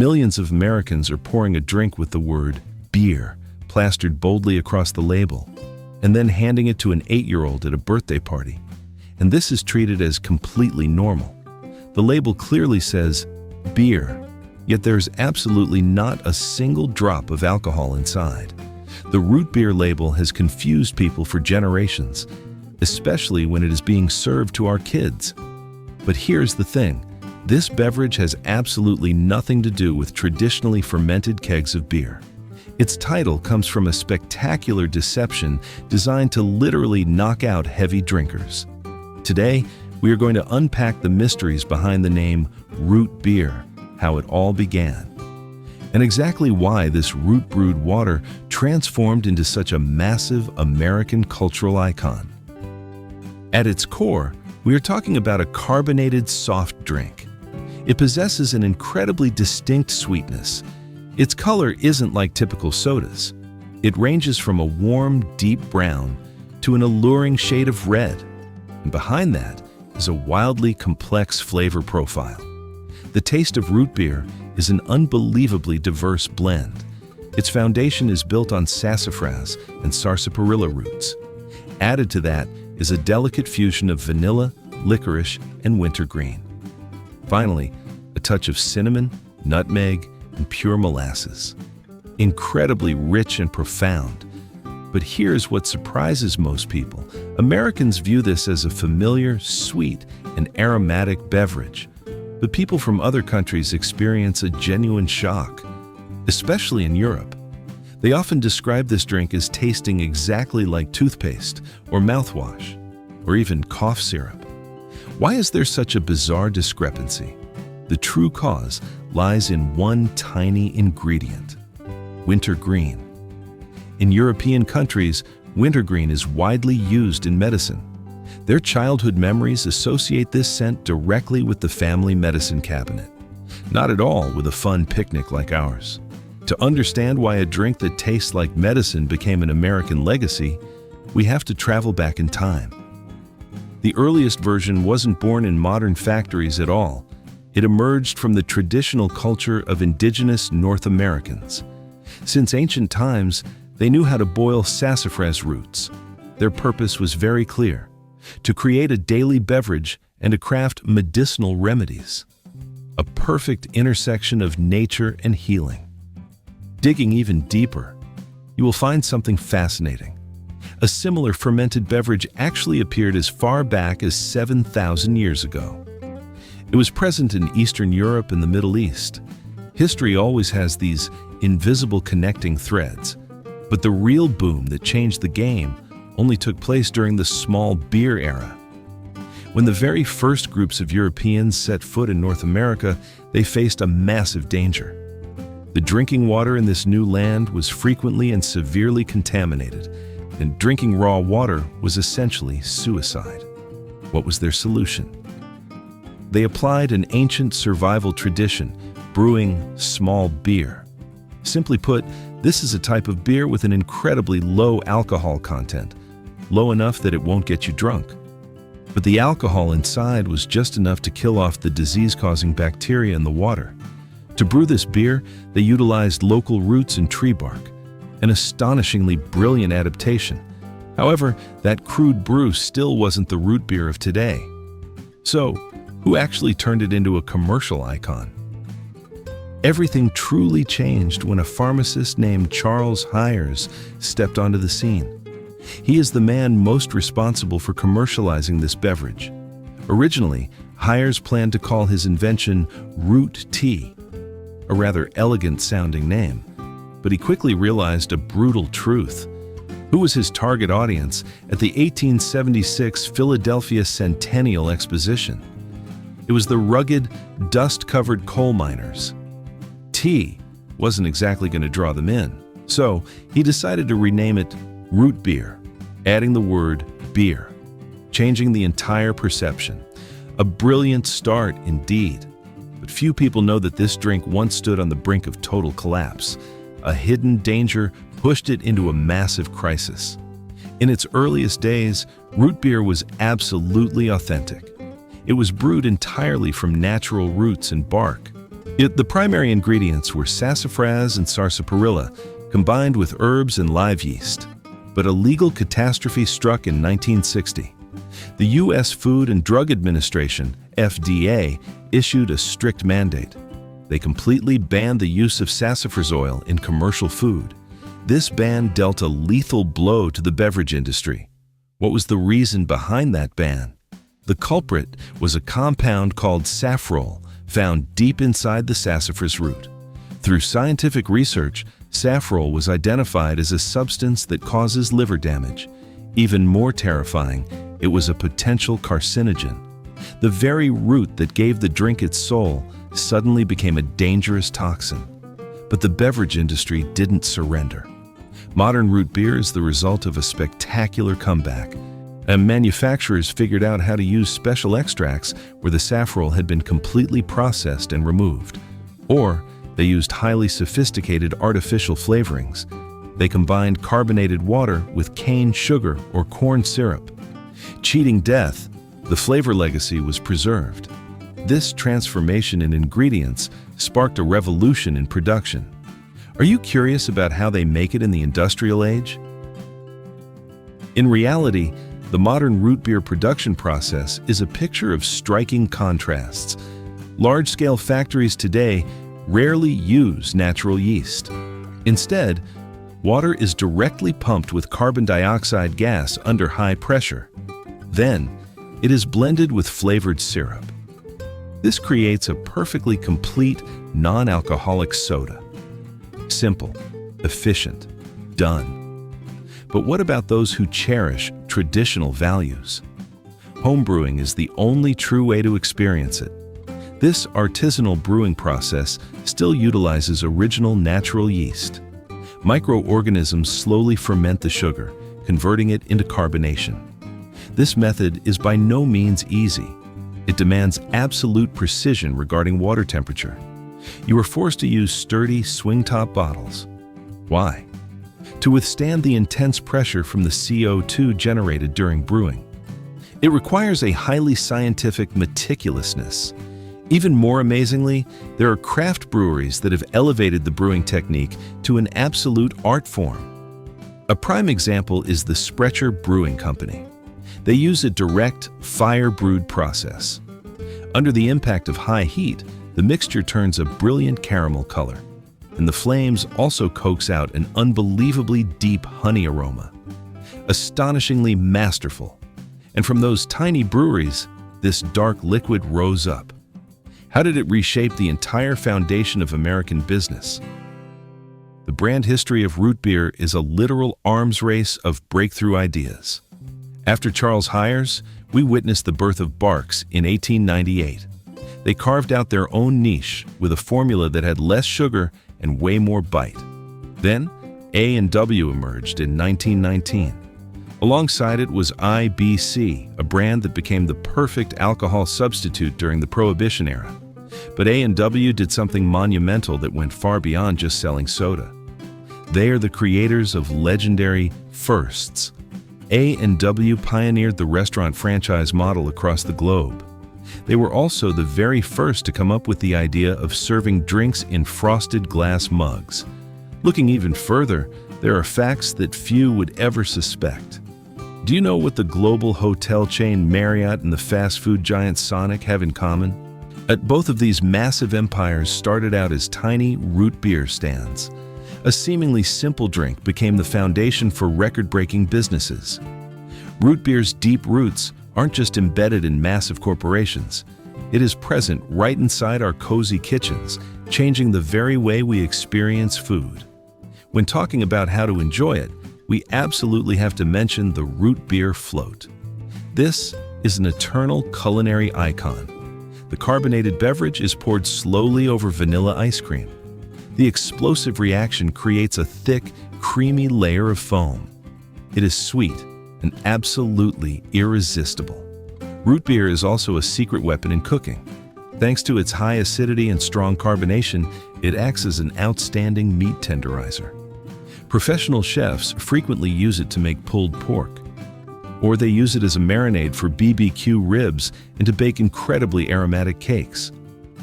Millions of Americans are pouring a drink with the word beer plastered boldly across the label, and then handing it to an 8-year-old at a birthday party. And this is treated as completely normal. The label clearly says beer, yet there's absolutely not a single drop of alcohol inside. The root beer label has confused people for generations, especially when it is being served to our kids. But here's the thing. This beverage has absolutely nothing to do with traditionally fermented kegs of beer. Its title comes from a spectacular deception designed to literally knock out heavy drinkers. Today, we are going to unpack the mysteries behind the name root beer, how it all began, and exactly why this root brewed water transformed into such a massive American cultural icon. At its core, we are talking about a carbonated soft drink. It possesses an incredibly distinct sweetness. Its color isn't like typical sodas. It ranges from a warm, deep brown to an alluring shade of red. And behind that is a wildly complex flavor profile. The taste of root beer is an unbelievably diverse blend. Its foundation is built on sassafras and sarsaparilla roots. Added to that is a delicate fusion of vanilla, licorice, and wintergreen. Finally, a touch of cinnamon, nutmeg, and pure molasses. Incredibly rich and profound. But here's what surprises most people. Americans view this as a familiar, sweet, and aromatic beverage. But people from other countries experience a genuine shock, especially in Europe. They often describe this drink as tasting exactly like toothpaste or mouthwash, or even cough syrup. Why is there such a bizarre discrepancy? The true cause lies in one tiny ingredient: wintergreen. In European countries, wintergreen is widely used in medicine. Their childhood memories associate this scent directly with the family medicine cabinet, not at all with a fun picnic like ours. To understand why a drink that tastes like medicine became an American legacy, we have to travel back in time. The earliest version wasn't born in modern factories at all. It emerged from the traditional culture of indigenous North Americans. Since ancient times, they knew how to boil sassafras roots. Their purpose was very clear: to create a daily beverage and to craft medicinal remedies. A perfect intersection of nature and healing. Digging even deeper, you will find something fascinating. A similar fermented beverage actually appeared as far back as 7,000 years ago. It was present in Eastern Europe and the Middle East. History always has these invisible connecting threads, but the real boom that changed the game only took place during the small beer era. When the very first groups of Europeans set foot in North America, they faced a massive danger. The drinking water in this new land was frequently and severely contaminated, and drinking raw water was essentially suicide. What was their solution? They applied an ancient survival tradition, brewing small beer. Simply put, this is a type of beer with an incredibly low alcohol content, low enough that it won't get you drunk. But the alcohol inside was just enough to kill off the disease-causing bacteria in the water. To brew this beer, they utilized local roots and tree bark, an astonishingly brilliant adaptation. However, that crude brew still wasn't the root beer of today. So, who actually turned it into a commercial icon? Everything truly changed when a pharmacist named Charles Hires stepped onto the scene. He is the man most responsible for commercializing this beverage. Originally, Hires planned to call his invention root tea, a rather elegant-sounding name, but he quickly realized a brutal truth. Who was his target audience at the 1876 Philadelphia Centennial Exposition? It was the rugged, dust-covered coal miners. Tea wasn't exactly going to draw them in, so he decided to rename it root beer, adding the word beer, changing the entire perception. A brilliant start indeed. But few people know that this drink once stood on the brink of total collapse. A hidden danger pushed it into a massive crisis. In its earliest days, root beer was absolutely authentic. It was brewed entirely from natural roots and bark. The primary ingredients were sassafras and sarsaparilla, combined with herbs and live yeast. But a legal catastrophe struck in 1960. The U.S. Food and Drug Administration, FDA, issued a strict mandate. They completely banned the use of sassafras oil in commercial food. This ban dealt a lethal blow to the beverage industry. What was the reason behind that ban? The culprit was a compound called safrole, found deep inside the sassafras root. Through scientific research, safrole was identified as a substance that causes liver damage. Even more terrifying, it was a potential carcinogen. The very root that gave the drink its soul suddenly became a dangerous toxin. But the beverage industry didn't surrender. Modern root beer is the result of a spectacular comeback. Manufacturers figured out how to use special extracts where the safrole had been completely processed and removed. Or they used highly sophisticated artificial flavorings. They combined carbonated water with cane sugar or corn syrup. Cheating death, the flavor legacy was preserved. This transformation in ingredients sparked a revolution in production. Are you curious about how they make it in the industrial age? In reality, the modern root beer production process is a picture of striking contrasts. Large-scale factories today rarely use natural yeast. Instead, water is directly pumped with carbon dioxide gas under high pressure. Then, it is blended with flavored syrup. This creates a perfectly complete, non-alcoholic soda. Simple, efficient, done. But what about those who cherish traditional values? Homebrewing is the only true way to experience it. This artisanal brewing process still utilizes original natural yeast. Microorganisms slowly ferment the sugar, converting it into carbonation. This method is by no means easy. It demands absolute precision regarding water temperature. You are forced to use sturdy, swing-top bottles. Why? To withstand the intense pressure from the CO2 generated during brewing. It requires a highly scientific meticulousness. Even more amazingly, there are craft breweries that have elevated the brewing technique to an absolute art form. A prime example is the Sprecher Brewing Company. They use a direct, fire-brewed process. Under the impact of high heat, the mixture turns a brilliant caramel color, and the flames also coax out an unbelievably deep honey aroma. Astonishingly masterful. And from those tiny breweries, this dark liquid rose up. How did it reshape the entire foundation of American business? The brand history of root beer is a literal arms race of breakthrough ideas. After Charles Hires, we witnessed the birth of Barks in 1898. They carved out their own niche with a formula that had less sugar and way more bite. Then, A&W emerged in 1919. Alongside it was IBC, a brand that became the perfect alcohol substitute during the Prohibition era. But A&W did something monumental that went far beyond just selling soda. They are the creators of legendary firsts. A&W pioneered the restaurant franchise model across the globe. They were also the very first to come up with the idea of serving drinks in frosted glass mugs. Looking even further, there are facts that few would ever suspect. Do you know what the global hotel chain Marriott and the fast food giant Sonic have in common? Both of these massive empires started out as tiny root beer stands. A seemingly simple drink became the foundation for record-breaking businesses. Root beer's deep roots aren't just embedded in massive corporations. It is present right inside our cozy kitchens, changing the very way we experience food. When talking about how to enjoy it, we absolutely have to mention the root beer float. This is an eternal culinary icon. The carbonated beverage is poured slowly over vanilla ice cream. The explosive reaction creates a thick, creamy layer of foam. It is sweet and absolutely irresistible. Root beer is also a secret weapon in cooking. Thanks to its high acidity and strong carbonation, it acts as an outstanding meat tenderizer. Professional chefs frequently use it to make pulled pork, or they use it as a marinade for BBQ ribs and to bake incredibly aromatic cakes.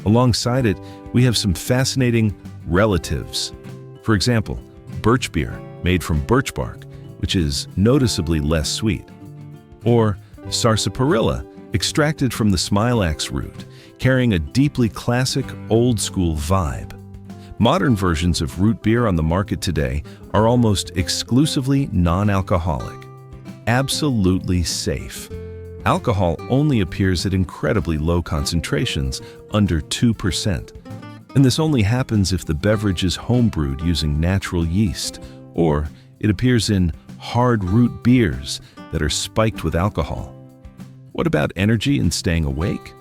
Alongside it, we have some fascinating relatives. For example, birch beer, made from birch bark, which is noticeably less sweet. Or sarsaparilla, extracted from the smilax root, carrying a deeply classic, old-school vibe. Modern versions of root beer on the market today are almost exclusively non-alcoholic. Absolutely safe. Alcohol only appears at incredibly low concentrations, under 2%. And this only happens if the beverage is homebrewed using natural yeast, or it appears in hard root beers that are spiked with alcohol. What about energy and staying awake?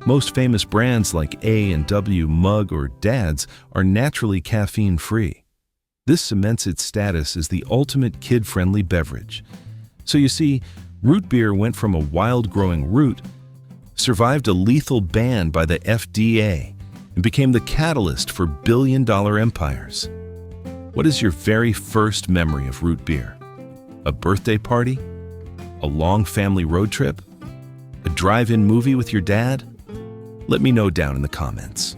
Most famous brands like A&W, Mug, or Dad's are naturally caffeine-free. This cements its status as the ultimate kid-friendly beverage. So you see, root beer went from a wild-growing root, survived a lethal ban by the FDA, and became the catalyst for billion-dollar empires. What is your very first memory of root beer? A birthday party? A long family road trip? A drive-in movie with your dad? Let me know down in the comments.